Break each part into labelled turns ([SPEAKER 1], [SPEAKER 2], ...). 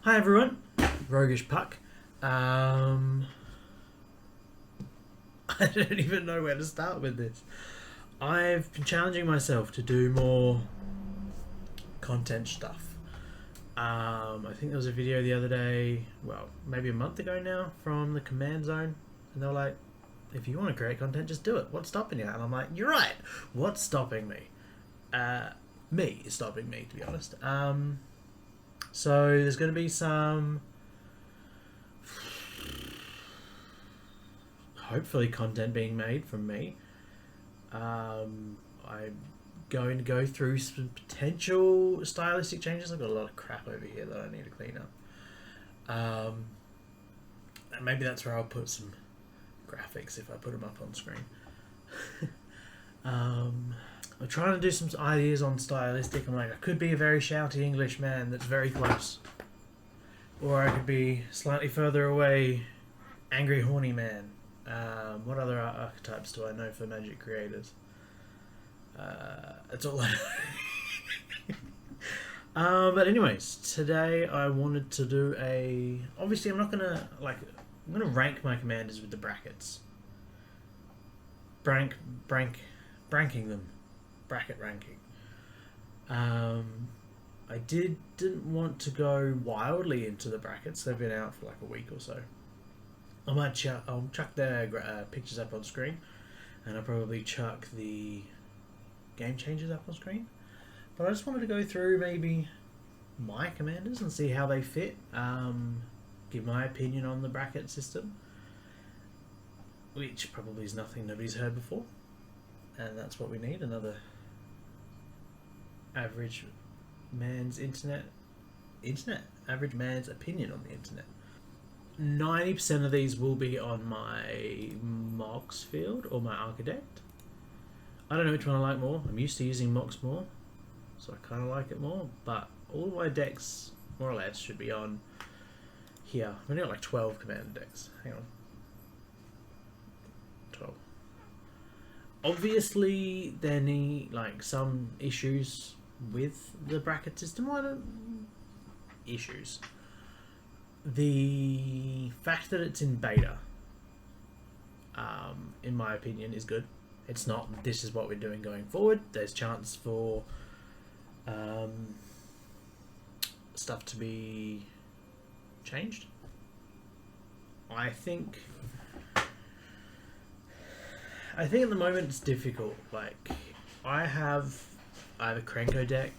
[SPEAKER 1] Hi everyone, Roguish Puck. I don't even know where to start with this. I've been challenging myself to do more content stuff. I think there was a video the other day, well, maybe a month ago now, from the Command Zone, and they were like, if you want to create content, just do it. What's stopping you? And I'm like, you're right. What's stopping me? Me is stopping me, to be honest. So there's going to be some, hopefully, content being made from me. I'm going to go through some potential stylistic changes. I've got a lot of crap over here that I need to clean up. And maybe that's where I'll put some graphics if I put them up on screen. I'm trying to do some ideas on stylistic. I'm like, I could be a very shouty English man that's very close. Or I could be slightly further away, angry horny man. What other archetypes do I know for magic creators? That's all I know. But anyways, today I wanted to do a... Obviously I'm not going to, I'm going to rank my commanders with the brackets. Branking them. Bracket ranking. I didn't want to go wildly into the brackets. They've been out for like a week or so. I'll chuck the pictures up on screen, and I'll probably chuck the game changers up on screen. But I just wanted to go through maybe my commanders and see how they fit. Give my opinion on the bracket system, which probably is nothing nobody's heard before, and that's what we need. Another average man's average man's opinion on the internet. 90% of these will be on my Mox field or my Architect. I don't know which one I like more. I'm used to using Mox more, so I kind of like it more, but all my decks, more or less, should be on here. I've only got like 12 commander decks. Hang on. 12. Obviously, there need some issues with the bracket system. Issues. The fact that it's in beta, in my opinion, is good. It's not, this is what we're doing going forward. There's chance for stuff to be changed. I think at the moment it's difficult. I have a Krenko deck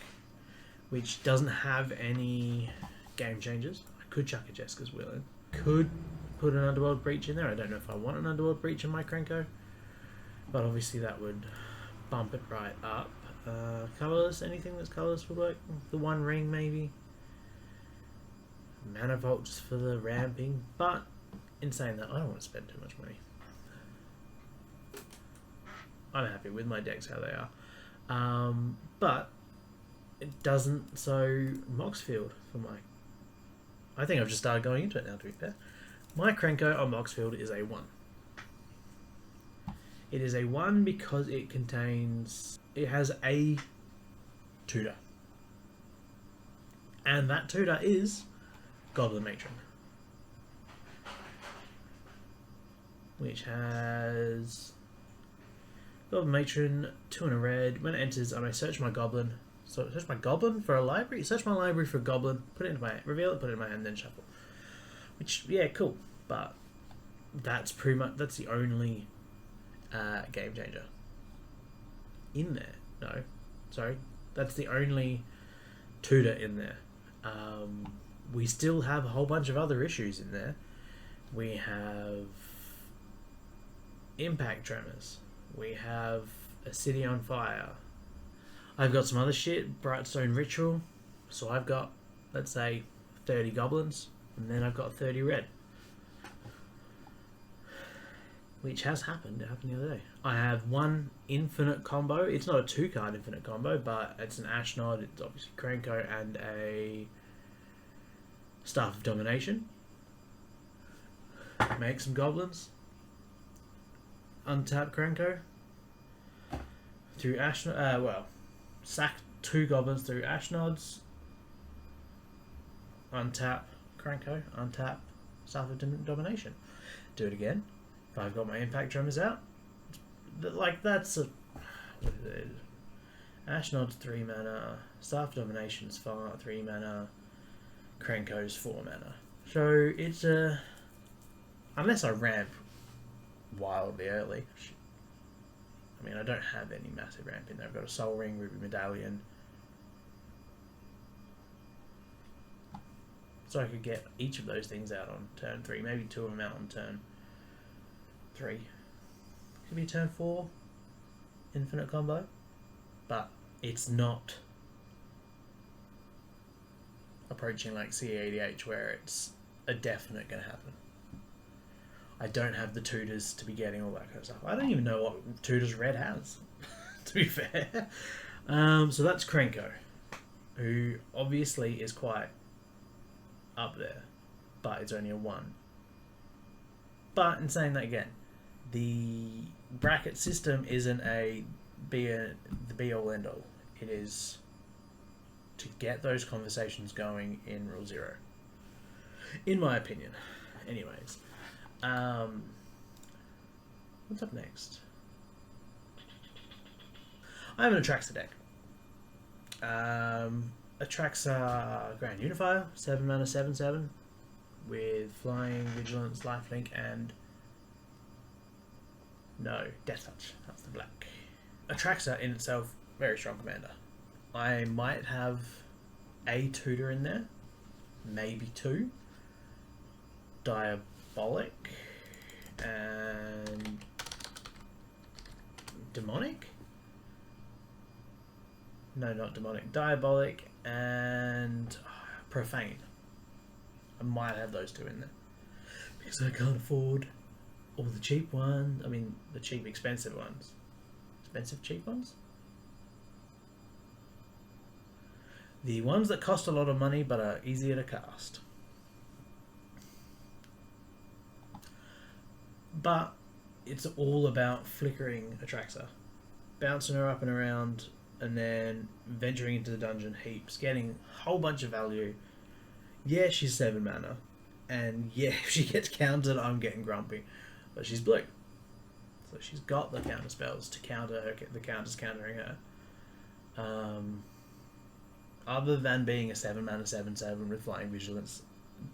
[SPEAKER 1] which doesn't have any game changes. I could chuck a Jeska's Will in. Could put an Underworld Breach in there. I don't know if I want an Underworld Breach in my Krenko, but obviously that would bump it right up. Colourless, anything that's colourless would work. The One Ring maybe. Mana Vault just for the ramping, but in saying that, I don't want to spend too much money. I'm happy with my decks how they are, but it doesn't. So Moxfield for my... I think I've just started going into it now, to be fair. My Krenko on Moxfield is a 1. It is a 1 because it has a tutor, and that tutor is Goblin Matron, which has Goblin Matron, 2 and a red. When it enters, I may search my Goblin. So search my Goblin for a library. Search my library for a Goblin. Put it into my reveal it. Put it in my hand. Then shuffle. Which, yeah, cool. But that's the only game changer in there. No, sorry, that's the only tutor in there. We still have a whole bunch of other issues in there. We have Impact Tremors. We have a City on Fire. I've got some other shit, Brightstone Ritual. So I've got, let's say, 30 goblins, and then I've got 30 red. Which has happened. It happened the other day. I have one infinite combo. It's not a 2-card infinite combo, but it's an Ashnod, it's obviously Krenko, and a Staff of Domination. Make some goblins. Untap Krenko. Through Ashnod, sack 2 goblins through Ashnods. Untap, Cranko, untap, Staff of Domination. Do it again. If I've got my Impact Drummers out, like that's a... What is it? Ashnod's 3 mana, Staff of Domination's 3 mana, Cranko's 4 mana. So it's a... Unless I ramp wildly early. I mean, I don't have any massive ramp in there. I've got a Soul Ring, Ruby Medallion. So I could get each of those things out on turn 3. Maybe 2 of them out on turn 3. Could be turn 4. Infinite combo. But it's not approaching like CADH where it's a definite going to happen. I don't have the tutors to be getting all that kind of stuff. I don't even know what tutors Red has, to be fair. So that's Cranko, who obviously is quite up there, but it's only a 1. But in saying that again, the bracket system isn't the be-all end-all. It is to get those conversations going in Rule 0. In my opinion. Anyways. What's up next? I have an Atraxa deck. Atraxa Grand Unifier, 7 mana, 7/7, with Flying, Vigilance, Lifelink, and Death Touch. That's the black. Atraxa in itself, very strong commander. I might have a tutor in there, maybe 2. Diabolic and Demonic? No, not Demonic. Diabolic and Profane. I might have those 2 in there because I can't afford all the cheap ones. I mean, the cheap, expensive ones. Expensive, cheap ones? The ones that cost a lot of money but are easier to cast. But it's all about flickering Atraxa, bouncing her up and around, and then venturing into the dungeon heaps, getting a whole bunch of value. Yeah, she's 7 mana, and yeah, if she gets countered, I'm getting grumpy. But she's blue, so she's got the counter spells to counter her, the counters countering her. Other than being a 7 mana 7/7 with Flying Vigilance,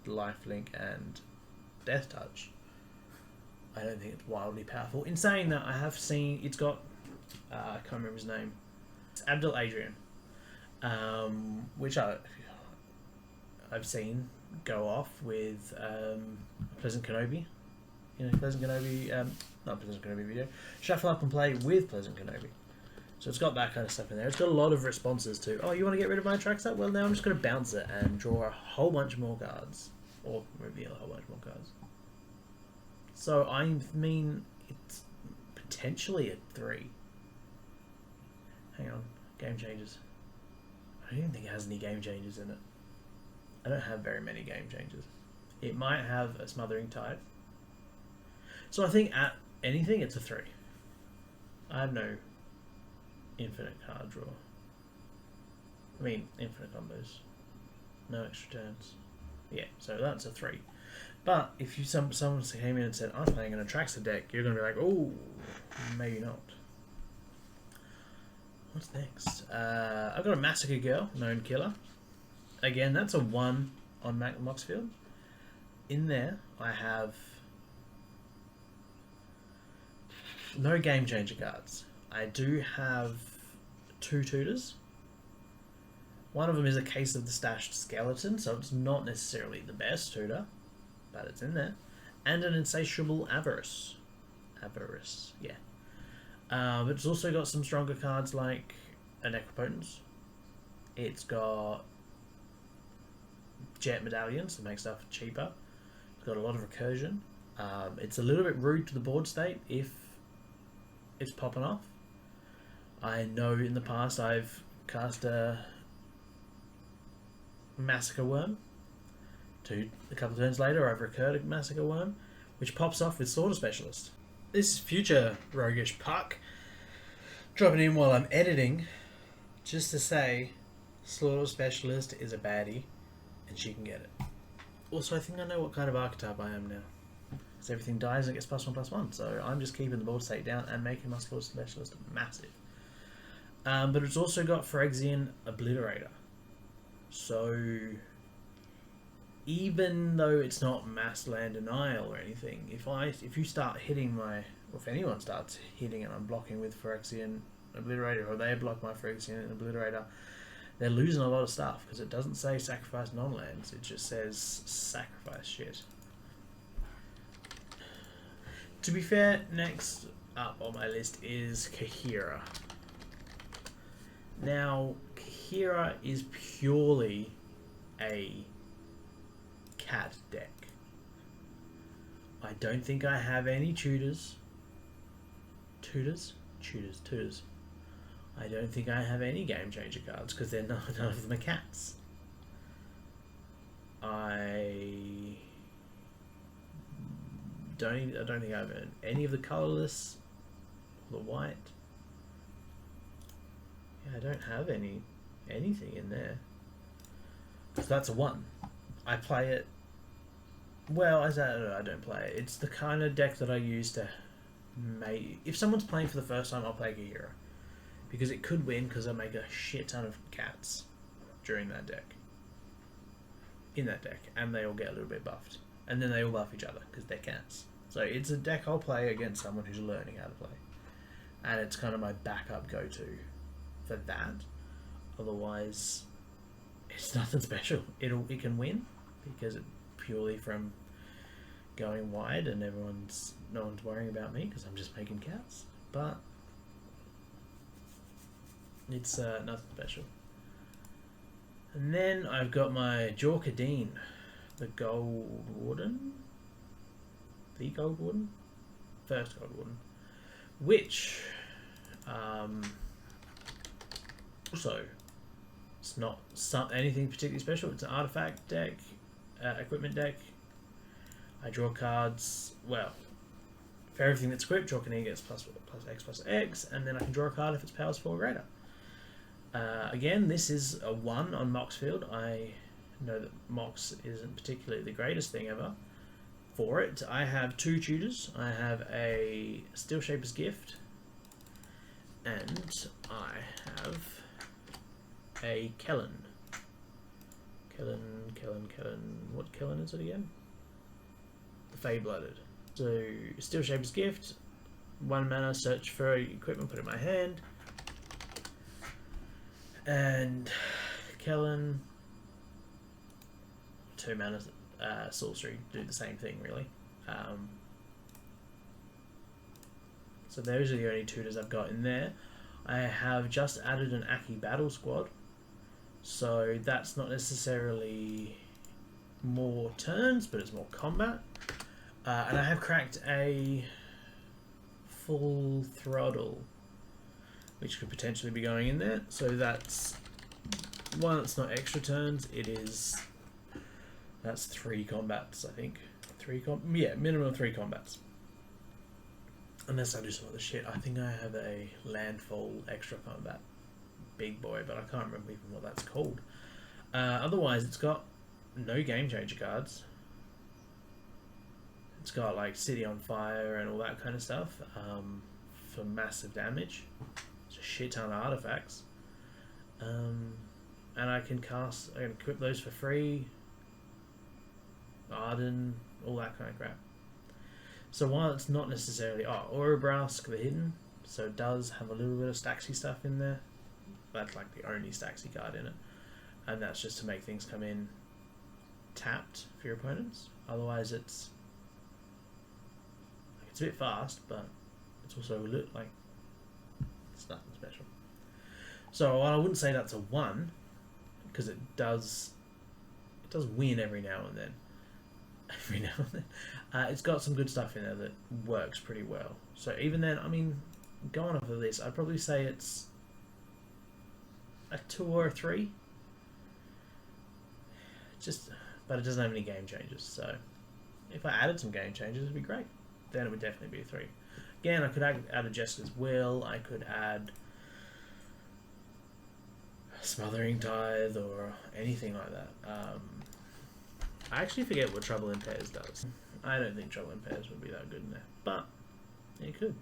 [SPEAKER 1] Lifelink, and Death Touch, I don't think it's wildly powerful. In saying that, I have seen it's got I can't remember his name. It's Abdul Adrian, which I've seen go off with Pleasant Kenobi. You know, Pleasant Kenobi, not Pleasant Kenobi video. Shuffle up and play with Pleasant Kenobi. So it's got that kind of stuff in there. It's got a lot of responses to, oh, you want to get rid of my Atraxa? Well, now I'm just going to bounce it and draw a whole bunch more cards. Or reveal a whole bunch more cards. So, I mean, it's potentially a 3. Hang on. Game changes. I don't even think it has any game changes in it. I don't have very many game changes. It might have a Smothering Tithe. So I think at anything, it's a 3. I have no infinite card draw. I mean, infinite combos. No extra turns. Yeah, so that's a 3. But if you someone came in and said, I'm playing an Atraxa deck, you're going to be like, oh, maybe not. What's next? I've got a Massacre Girl, Known Killer. Again, that's a 1 on Moxfield. In there, I have no Game Changer cards. I do have 2 tutors. One of them is a Case of the Stashed Skeleton, so it's not necessarily the best tutor, but it's in there. And an Insatiable Avarice. Yeah. But it's also got some stronger cards like a Necropotence. It's got Jet Medallions to make stuff cheaper. It's got a lot of recursion. It's a little bit rude to the board state if it's popping off. I know in the past I've cast a Massacre Worm. A couple of turns later I've recurred a Massacre Worm, which pops off with Slaughter Specialist. This is future Roguish Puck dropping in while I'm editing, just to say Slaughter Specialist is a baddie and she can get it. Also, I think I know what kind of archetype I am now. Because everything dies and it gets +1/+1. So I'm just keeping the board state down and making my Slaughter Specialist massive. But it's also got Phyrexian Obliterator. So even though it's not mass land denial or anything, if you start hitting my, or if anyone starts hitting and I'm blocking with Phyrexian Obliterator, or they block my Phyrexian Obliterator, they're losing a lot of stuff because it doesn't say sacrifice non-lands, it just says sacrifice shit. To be fair, next up on my list is Kaheera. Now, Kaheera is purely a cat deck. I don't think I have any tutors. Tutors? I don't think I have any game changer cards because none of them are cats. I don't think I have any of the colourless or the white. Yeah, I don't have anything in there. So that's a 1. I play it. Well, I don't play it. It's the kind of deck that I use to make. If someone's playing for the first time, I'll play Kaheera. Because it could win because I make a shit ton of cats during that deck. In that deck. And they all get a little bit buffed. And then they all buff each other because they're cats. So it's a deck I'll play against someone who's learning how to play. And it's kind of my backup go-to for that. Otherwise, it's nothing special. It can win because it's purely from going wide and no one's worrying about me because I'm just making cats. But it's nothing special. And then I've got my Jorkadeen, the Gold Warden. The Gold Warden? First Gold Warden. Which, also, it's not anything particularly special. It's an artifact deck, equipment deck. I draw cards, well, for everything that's equipped, Jorkadeen gets +X, and then I can draw a card if its power's 4 or greater. Again, this is a 1 on Mox Field. I know that Mox isn't particularly the greatest thing ever. For it, I have 2 tutors. I have a Steel Shaper's Gift, and I have a Kellen. What Kellen is it again? The Fey-Blooded. So, Steel Shaper's Gift, 1 mana, search for equipment, put it in my hand. And Kellen, 2 mana, sorcery, do the same thing really. So those are the only tutors I've got in there. I have just added an Aki Battle Squad, so that's not necessarily more turns, but it's more combat. And I have cracked a Full Throttle, which could potentially be going in there. So that's one. It's not extra turns. That's 3 combats, I think. Minimum of 3 combats. Unless I do some other shit. I think I have a Landfall extra combat big boy, but I can't remember even what that's called. Otherwise, it's got no game changer cards. It's got like City on Fire and all that kind of stuff for massive damage. It's a shit ton of artifacts. And I can equip those for free. Arden, all that kind of crap. So while it's not necessarily Orobrask the Hidden, so it does have a little bit of Staxy stuff in there. That's like the only Staxy card in it, and that's just to make things come in tapped for your opponents. Otherwise, it's a bit fast, but it's also like it's nothing special. So while I wouldn't say that's a 1, because it does win every now and then. It's got some good stuff in there that works pretty well. So even then, I mean, going off of this, I'd probably say it's a 2 or a 3. But it doesn't have any game changes. So if I added some game changes, it'd be great. Then it would definitely be a 3. Again, I could add a Jester's Will. I could add Smothering Tithe or anything like that. I actually forget what Trouble in Pairs does. I don't think Trouble in Pairs would be that good in there, but it could.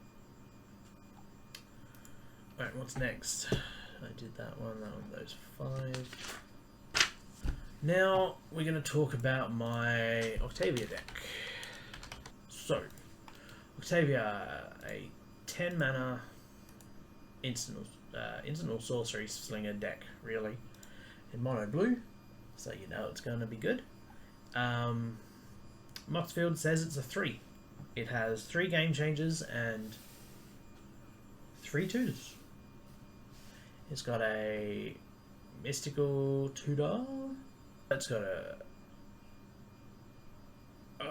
[SPEAKER 1] Alright, what's next? I did that one, those 5. Now we're going to talk about my Octavia deck. So, Octavia, a 10 mana instant or sorcery slinger deck, really, in mono blue, so you know it's going to be good. Moxfield says it's a 3. It has 3 game changers and 3 tutors. It's got a mystical tutor. It's got a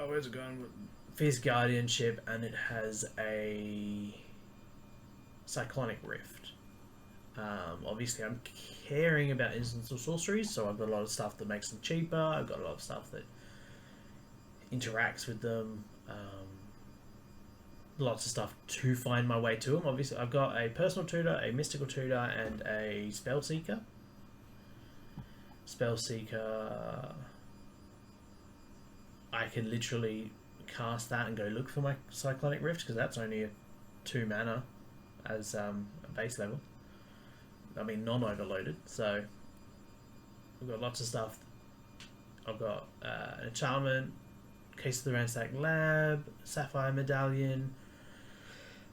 [SPEAKER 1] where's it going? Fierce Guardianship, and it has a Cyclonic Rift. Obviously, I'm caring about instants or sorceries, so I've got a lot of stuff that makes them cheaper. I've got a lot of stuff that interacts with them. Lots of stuff to find my way to them. Obviously, I've got a personal tutor, a mystical tutor, and a spell seeker. Spell seeker, I can literally cast that and go look for my Cyclonic Rift, because that's only a 2 mana as a base level. I mean, non-overloaded, so I've got lots of stuff. I've got an enchantment, Case of the Ransacked Lab, Sapphire Medallion,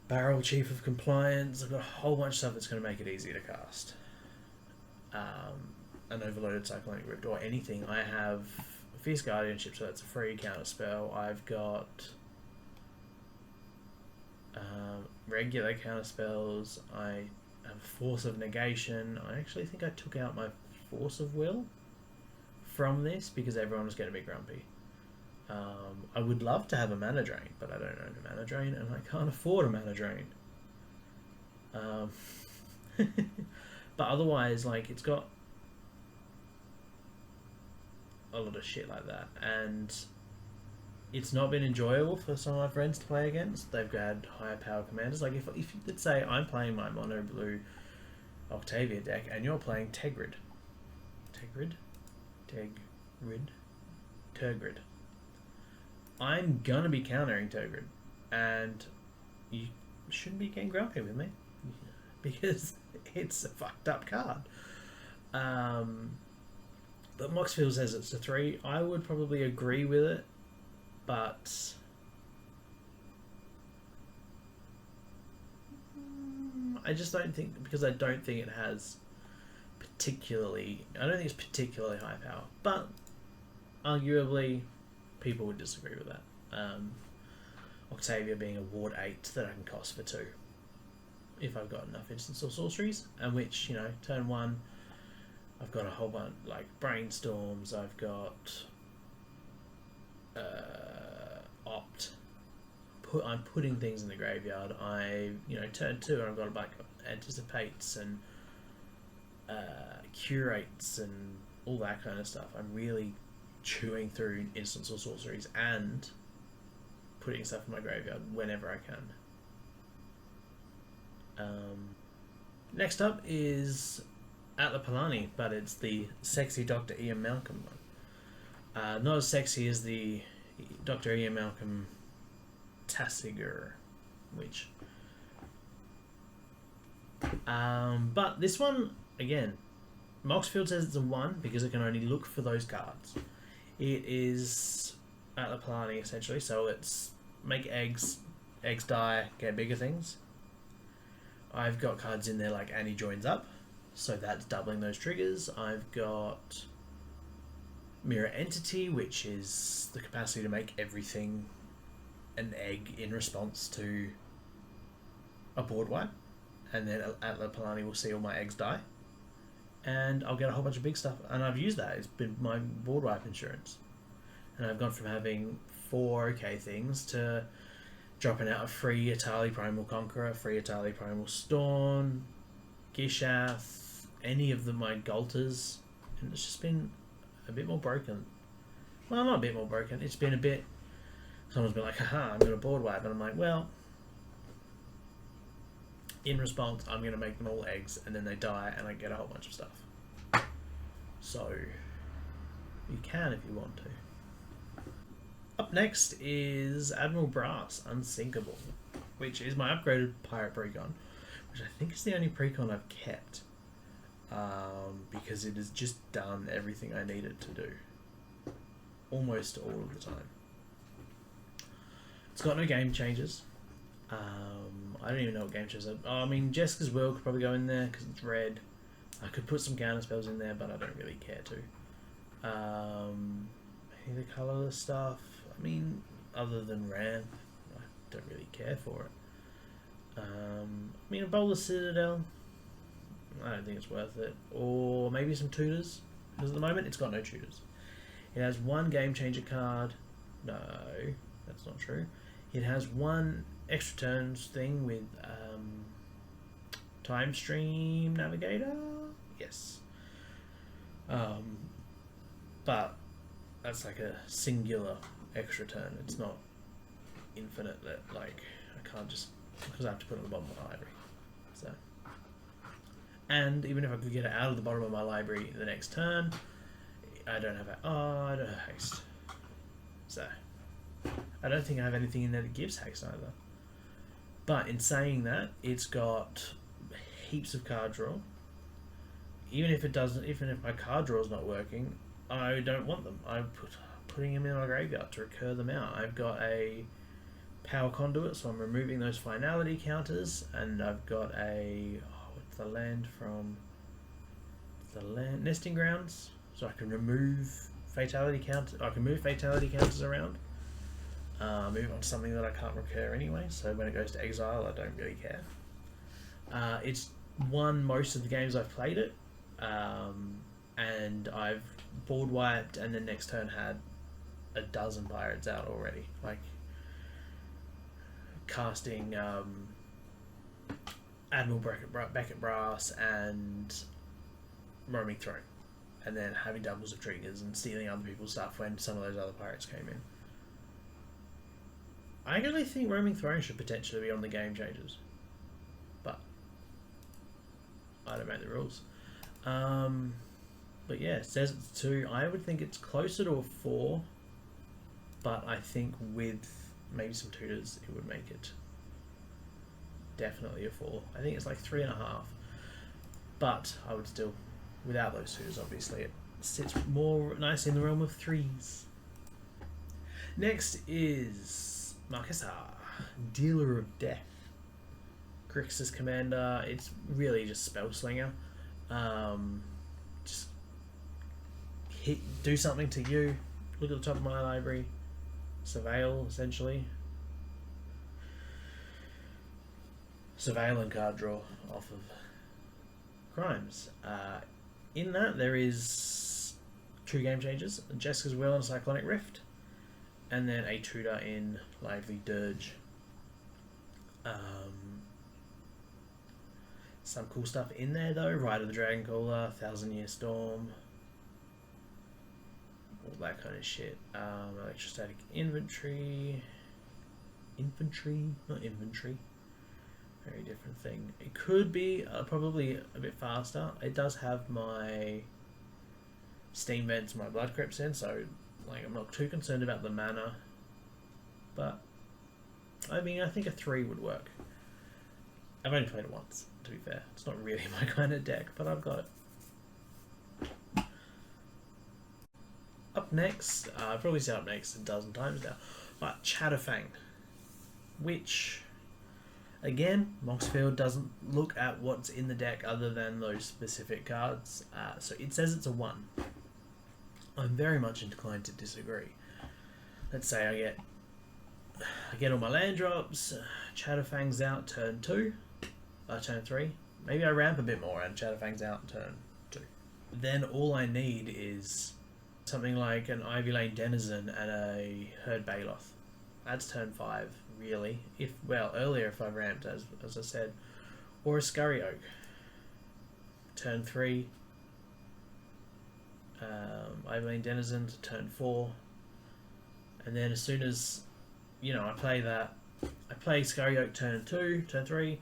[SPEAKER 1] Barrel Chief of Compliance. I've got a whole bunch of stuff that's going to make it easy to cast. An overloaded Cyclonic Rift or anything. I have Fierce Guardianship, so that's a free counter spell. I've got regular counter spells. I have Force of Negation. I actually think I took out my Force of Will from this because everyone was going to be grumpy. I would love to have a mana drain, but I don't own a mana drain, and I can't afford a mana drain. But otherwise, like, it's got a lot of shit like that, and it's not been enjoyable for some of my friends to play against. They've had higher power commanders. Like, if let's say I'm playing my mono blue Octavia deck, and you're playing Tergrid. I'm gonna be countering Tergrid, and you shouldn't be getting grumpy with me because it's a fucked up card. But Moxfield says it's a 3. I would probably agree with it, but I just don't think, because I don't think it has particularly, I don't think it's particularly high power, but arguably people would disagree with that. Octavia being a ward 8 that I can cost for 2 if I've got enough instants or sorceries, and which, you know, turn 1 I've got a whole bunch, like Brainstorms, I've got Opt. I'm putting things in the graveyard. Turn 2 I've got like Anticipates and Curates and all that kind of stuff. I'm really chewing through instants or sorceries and putting stuff in my graveyard whenever I can. Next up is Atla Palani, but it's the sexy Dr. Ian Malcolm one. Not as sexy as the Dr. Ian Malcolm Tasigur, which... but this one, again, Moxfield says it's a 1 because it can only look for those cards. It is Atla Palani, essentially, so it's make eggs die, get bigger things. I've got cards in there like Annie Joins Up, so that's doubling those triggers. I've got Mirror Entity, which is the capacity to make everything an egg in response to a board wipe, and then Atla Palani will see all my eggs die, and I'll get a whole bunch of big stuff, and I've used that. It's been my board wipe insurance, and I've gone from having 4 okay things to dropping out a free Atali Primal Conqueror, free Atali Primal Storm, Gishath, any of my Golters, and it's just been a bit more broken. Well, not a bit more broken, it's been a bit... Someone's been like, haha, I'm going to board wipe, and I'm like, well, in response, I'm going to make them all eggs, and then they die, and I get a whole bunch of stuff. So, you can if you want to. Up next is Admiral Brass Unsinkable, which is my upgraded pirate precon, which I think is the only precon I've kept, because it has just done everything I need it to do, almost all of the time. It's got no game changes. I don't even know what game changes are. Oh, I mean, Jeska's Will could probably go in there because it's red. I could put some counter spells in there, but I don't really care to. Any of the colourless stuff, I mean, other than Ramp, I don't really care for it. I mean, a Bowler Citadel, I don't think it's worth it. Or maybe some tutors, because at the moment it's got no tutors. It has one game changer card. No, that's not true. It has one extra turns thing with Time Stream Navigator. Yes. But that's like a singular extra turn. It's not infinite that, like, I can't just, because I have to put it on the bottom of my library. So, and even if I could get it out of the bottom of my library the next turn, I don't have I don't have haste. So I don't think I have anything in there that gives haste either. But in saying that, it's got heaps of card draw. Even if it doesn't, even if my card draw is not working, I don't want them. I'm putting them in my graveyard to recur them out. I've got a power conduit, so I'm removing those finality counters, and I've got a what's the land from? The land nesting grounds, so I can remove fatality count. I can move fatality counters around. Move on to something that I can't recur anyway. So when it goes to exile, I don't really care. It's won most of the games I've played it. And I've board wiped and then next turn had a dozen pirates out already, like casting Admiral Beckett Brass and Roaming Throne, and then having doubles of triggers and stealing other people's stuff when some of those other pirates came in. I actually think Roaming Throne should potentially be on the game changes, but I don't make the rules. But yeah, it says it's 2. I would think it's closer to a 4, but I think with maybe some tutors, it would make it definitely a 4. I think it's like 3.5, but I would still, without those tutors, obviously, it sits more nicely in the realm of 3s. Next is Marquesa, Dealer of Death. Grixis Commander. It's really just Spell Slinger. Just do something to you. Look at the top of my library. Surveil, essentially. Surveil and card draw off of crimes. In that, there is 2 game changes: Jeska's Will and Cyclonic Rift, and then a tutor in Lively Dirge. Some cool stuff in there though: Ride of the Dragoncaller, Thousand Year Storm, all that kind of shit. Electrostatic Infantry, not inventory. Very different thing. It could be probably a bit faster. It does have my Steam Vents, my Blood Crypts in, so like I'm not too concerned about the mana. But I mean, I think a 3 would work. I've only played it once, to be fair. It's not really my kind of deck, but I've got it. Up next, I've probably said up next a dozen times now, but Chatterfang, which, again, Moxfield doesn't look at what's in the deck other than those specific cards, so it says it's a 1. I'm very much inclined to disagree. Let's say I get all my land drops, Chatterfang's out turn 2, turn 3. Maybe I ramp a bit more and Chatterfang's out turn 2. Then all I need is something like an Ivy Lane Denizen and a Herd Baloth. That's turn 5, really. Earlier if I've ramped, as I said. Or a Scurry Oak. Turn 3. Ivy Lane Denizen to turn 4. And then as soon as, I play that, I play Scurry Oak turn 2, turn 3,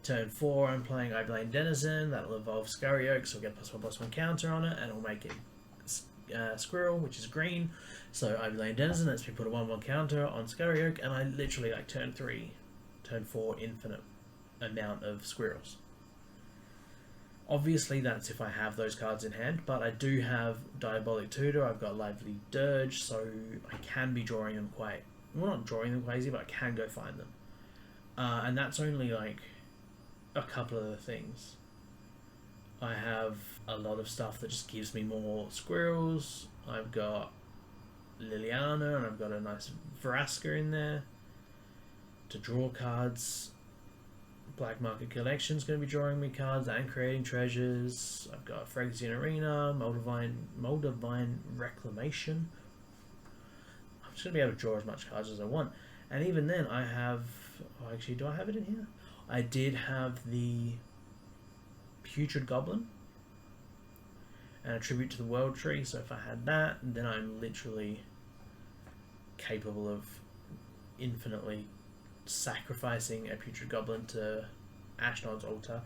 [SPEAKER 1] turn 4, I'm playing Ivy Lane Denizen, that'll evolve Scurry Oak, so I'll get +1/+1 counter on it, and it'll make it Squirrel, which is green. So Ivy Lane Denizen lets me put a 1/1 counter on Scurry Oak, and I literally like turn 4 infinite amount of squirrels. Obviously, that's if I have those cards in hand, but I do have Diabolic Tutor, I've got Lively Dirge, so I can be drawing them quite... Well, not drawing them crazy, but I can go find them. And that's only like a couple of the things. I have a lot of stuff that just gives me more squirrels. I've got Liliana, and I've got a nice Vraska in there to draw cards. Black Market Collection's going to be drawing me cards and creating treasures. I've got Phyrexian Arena, Moldavine Reclamation. I'm just going to be able to draw as much cards as I want. And even then, I have... Oh, actually, do I have it in here? I did have the Putrid Goblin and a Tribute to the World Tree, so if I had that, then I'm literally capable of infinitely sacrificing a Putrid Goblin to Ashnod's Altar.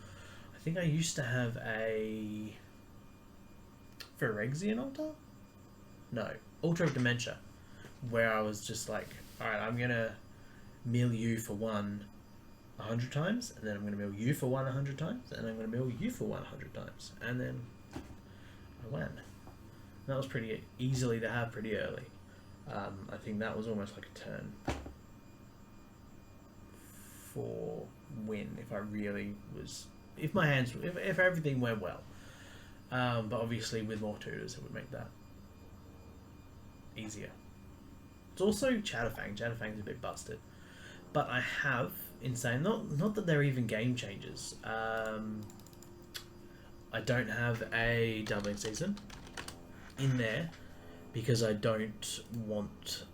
[SPEAKER 1] I think I used to have a Phyrexian Altar? No, Altar of Dementia, where I was just like, alright, I'm gonna mill you for 100 times, and then I'm gonna mill you for 100 times, and I'm gonna mill you for 100 times, and then I won. That was pretty easily to have pretty early. I think that was almost like a turn for win if I really was, if my hands, if everything went well. But obviously with more tutors it would make that easier. It's also Chatterfang. Chatterfang's a bit busted, but I have, in saying, not that they're even game changers, I don't have a doubling season in there because I don't want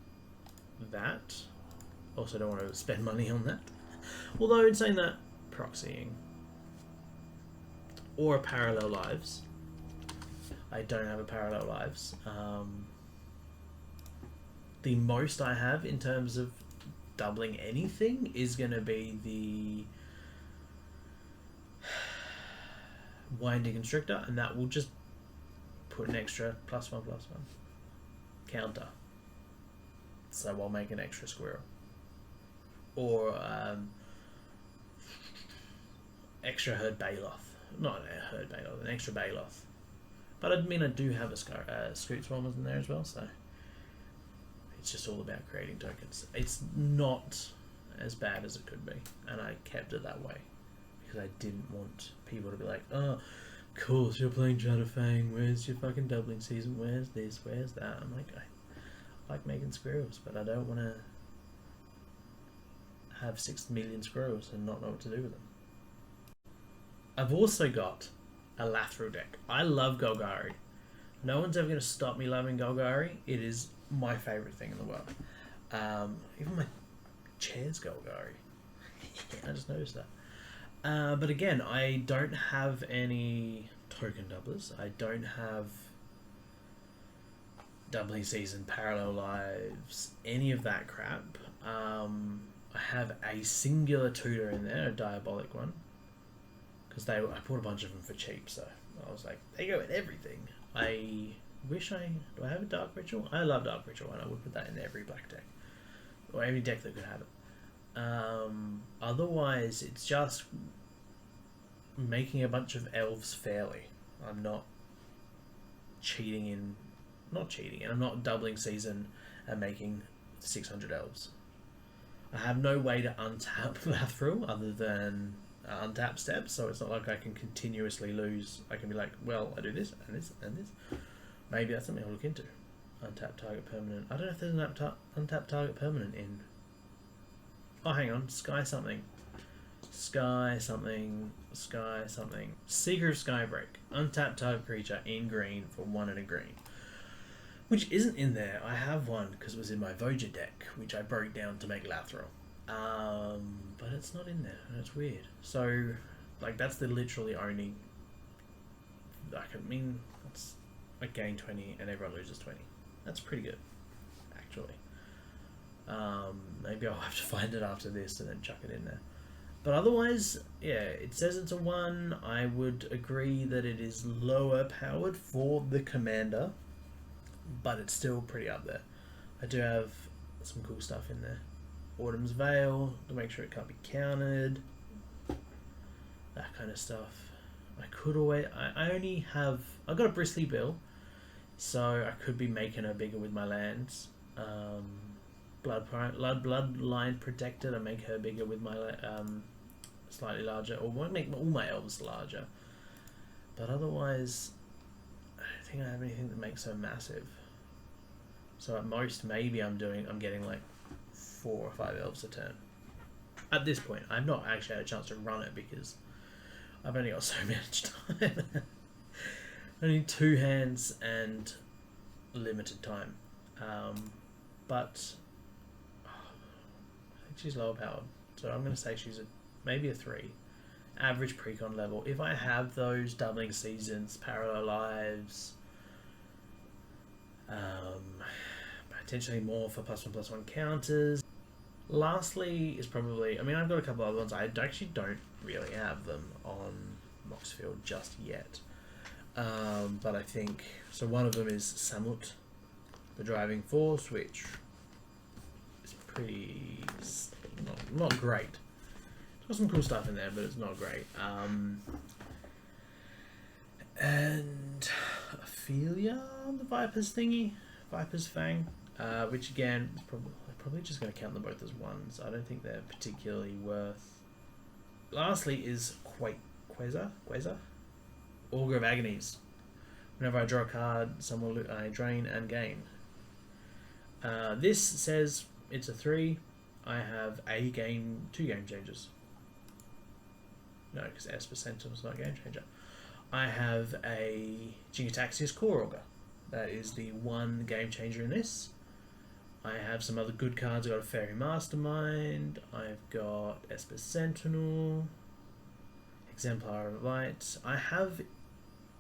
[SPEAKER 1] that. Also don't want to spend money on that. Although in saying that, proxying or a Parallel Lives. I don't have a Parallel Lives. The most I have in terms of doubling anything is going to be the Winding Constrictor, and that will just put an extra +1/+1 counter. So I'll make an extra squirrel. Or extra Herd Baloth. Not a Herd Baloth, an extra Baloth. But I mean, I do have a Scroot Swarmers in there as well, so it's just all about creating tokens. It's not as bad as it could be, and I kept it that way because I didn't want people to be like, oh, cool, so you're playing Chatterfang, where's your fucking doubling season, where's this, where's that? I'm like, I like making squirrels, but I don't want to have 6 million squirrels and not know what to do with them. I've also got a Lathril deck. I love Golgari. No one's ever going to stop me loving Golgari. It is my favourite thing in the world. Even my chair's Golgari. I just noticed that. But again, I don't have any token doublers. I don't have doubling season, Parallel Lives, any of that crap. I have a singular tutor in there, a Diabolic one, because I bought a bunch of them for cheap, so I was like, they go in everything. I wish do I have a Dark Ritual? I love Dark Ritual, and I would put that in every black deck, or every deck that could have it. Otherwise, it's just making a bunch of elves fairly. I'm not I'm not doubling season and making 600 elves. I have no way to untap Lathril other than untap steps, so it's not like I can continuously lose. I can be like, well, I do this and this and this. Maybe that's something I'll look into. Untap target permanent. I don't know if there's an untap target permanent in... Oh, hang on. Sky something. Sky something. Sky something. Seeker of Skybreak. Untap target creature in green for 1 and a green. Which isn't in there. I have one because it was in my Voja deck, which I broke down to make Lathril. But it's not in there, and it's weird. So, like, that's the literally only... I mean, that's... I gain 20 and everyone loses 20. That's pretty good, actually. Maybe I'll have to find it after this and then chuck it in there. But otherwise, yeah, it says it's a 1. I would agree that it is lower powered for the commander. but it's still pretty up there. I do have some cool stuff in there. Autumn's Veil, to make sure it can't be countered. That kind of stuff. I could always... I only have... I've got a Bristly Bill, so I could be making her bigger with my lands. Bloodline Protected, I make her bigger with my... slightly larger, or won't make all my elves larger. But otherwise, I don't think I have anything that makes her massive. So at most, maybe I'm getting like 4 or 5 elves a turn. At this point, I've not actually had a chance to run it because I've only got so much time. Only 2 hands and limited time. But I think she's lower powered, so I'm going to say she's maybe a 3. Average precon level. If I have those doubling seasons, parallel lives, potentially more for +1/+1 counters. Lastly is probably, I mean, I've got a couple other ones. I actually don't really have them on Moxfield just yet. But I think, so one of them is Samut, the driving force, which is pretty, not great. Got some cool stuff in there, but it's not great. And Ophelia, the Viper's thingy, Viper's Fang, which again, is probably just going to count them both as ones. I don't think they're particularly worth. Lastly is Quasar, Augur of Agonies. Whenever I draw a card, I drain and gain. This says it's a 3. I have 2 game changers. No, because Esper Sentinel's not a game changer. I have a Jin-Gitaxias Core Augur. That is the 1 game changer in this. I have some other good cards. I've got a Fairy Mastermind. I've got Esper Sentinel. Exemplar of Light. I have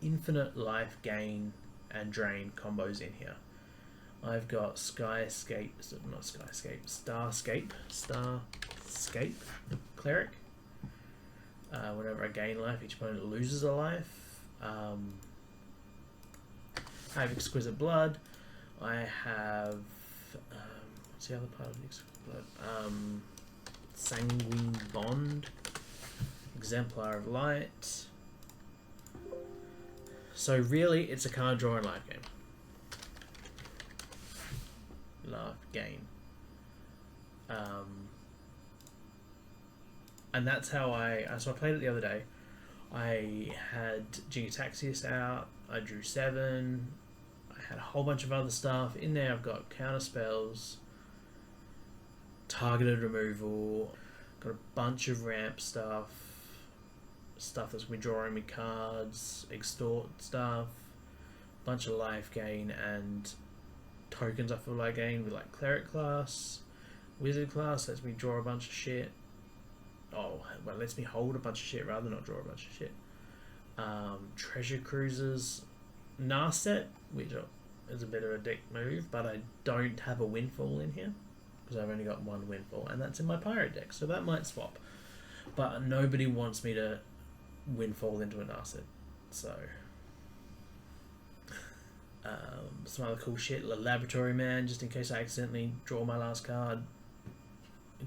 [SPEAKER 1] infinite life gain and drain combos in here. I've got Starscape Cleric. Whenever I gain life, each opponent loses a life. I have Exquisite Blood. I have what's the other part of Exquisite Blood? Sanguine Bond. Exemplar of Light. So really, it's a card draw and life game. Life gain. And that's how so I played it the other day. I had Jin-Gitaxias out, I drew 7, I had a whole bunch of other stuff. In there I've got counter spells, targeted removal, got a bunch of ramp stuff that's been drawing me cards, extort stuff, bunch of life gain and tokens I feel like gain with like cleric class, wizard class lets me draw a bunch of shit. Oh, well, lets me hold a bunch of shit rather than not draw a bunch of shit. Treasure Cruisers, Narset, which is a bit of a dick move, but I don't have a Windfall in here because I've only got 1 Windfall, and that's in my Pirate deck, so that might swap. But nobody wants me to Windfall into a Narset, so some other cool shit. Laboratory Man, just in case I accidentally draw my last card.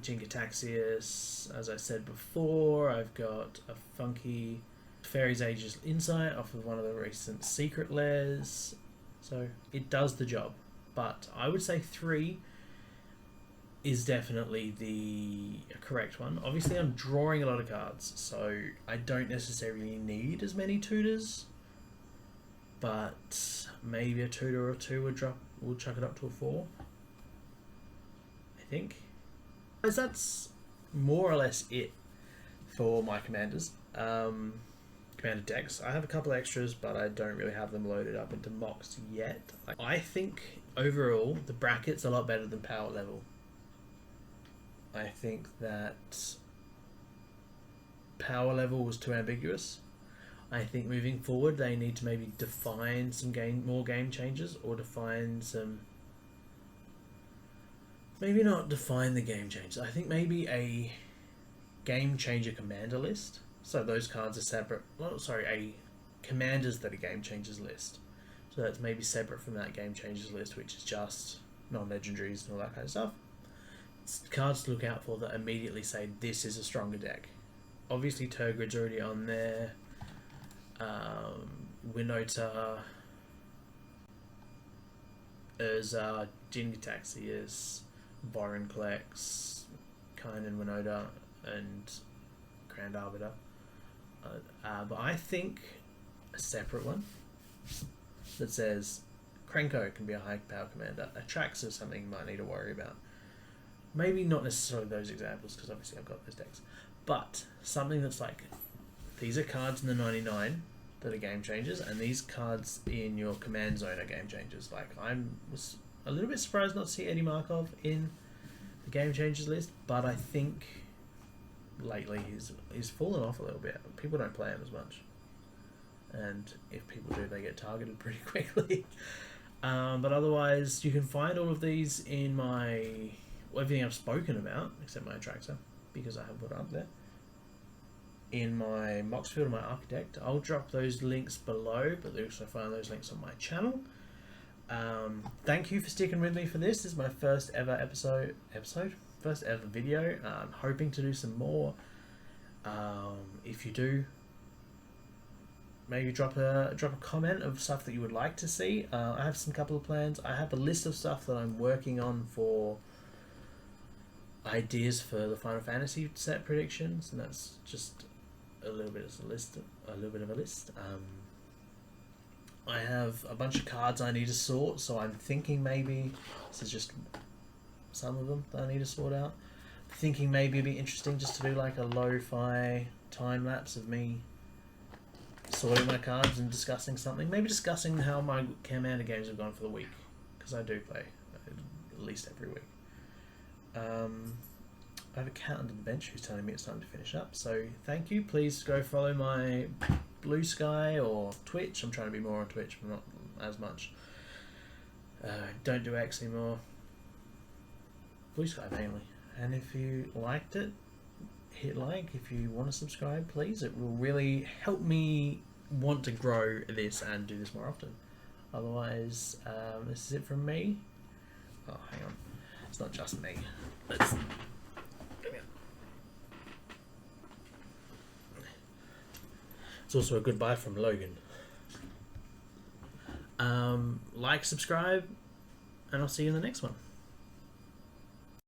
[SPEAKER 1] Jin-Gitaxias, as I said before. I've got a funky Fairy's Aegis Insight off of one of the recent Secret Lairs. So it does the job. But I would say 3 is definitely the correct one. Obviously I'm drawing a lot of cards, so I don't necessarily need as many tutors. But maybe a tutor or 2 will chuck it up to a 4. I think. That's more or less it for my commanders. Commander decks. I have a couple extras, but I don't really have them loaded up into Mox yet. I think overall the bracket's a lot better than power level. I think that power level was too ambiguous. I think moving forward they need to maybe define some more game changes, or define some... Maybe not define the game changes. I think maybe a game changer commander list. So those cards are separate. A commanders that are game changers list. So that's maybe separate from that game changers list, which is just non-legendaries and all that kind of stuff. It's cards to look out for that immediately say this is a stronger deck. Obviously, Tergrid's already on there. Winota, Urza, Jin-Gitaxias, Vorinclex, Kynan, Winota, and Grand Arbiter. But I think a separate one that says Krenko can be a high power commander. Atraxa is something you might need to worry about. Maybe not necessarily those examples, because obviously I've got those decks. But something that's like, these are cards in the 99 that are game changers, and these cards in your command zone are game changers. Like, I was a little bit surprised not to see Eddie Markov in the game changers list, but I think lately he's fallen off a little bit. People don't play him as much, and if people do, they get targeted pretty quickly. But otherwise, you can find all of these in my everything I've spoken about, except my Atraxa, because I have put it up there, in my Moxfield and my Architect. I'll drop those links below, but you also find those links on my channel. Thank you for sticking with me for this. This is my first ever first ever video. I'm hoping to do some more. If you do, maybe drop a comment of stuff that you would like to see. I have some couple of plans. I have a list of stuff that I'm working on for ideas for the Final Fantasy set predictions, and that's just a little bit of a list. I have a bunch of cards I need to sort, so I'm thinking maybe this is just some of them that I need to sort out. Thinking maybe it'd be interesting just to do like a lo-fi time lapse of me sorting my cards and discussing something. Maybe discussing how my Commander games have gone for the week, because I do play at least every week. I have a cat under the bench who's telling me it's time to finish up, so thank you. Please go follow my Blue Sky or Twitch. I'm trying to be more on Twitch, but not as much. Don't do X anymore. Blue Sky mainly. And if you liked it, hit like. If you want to subscribe, please. It will really help me want to grow this and do this more often. Otherwise, this is it from me. Oh, hang on. It's not just me. It's also a goodbye from Logan. Like, subscribe, and I'll see you in the next one.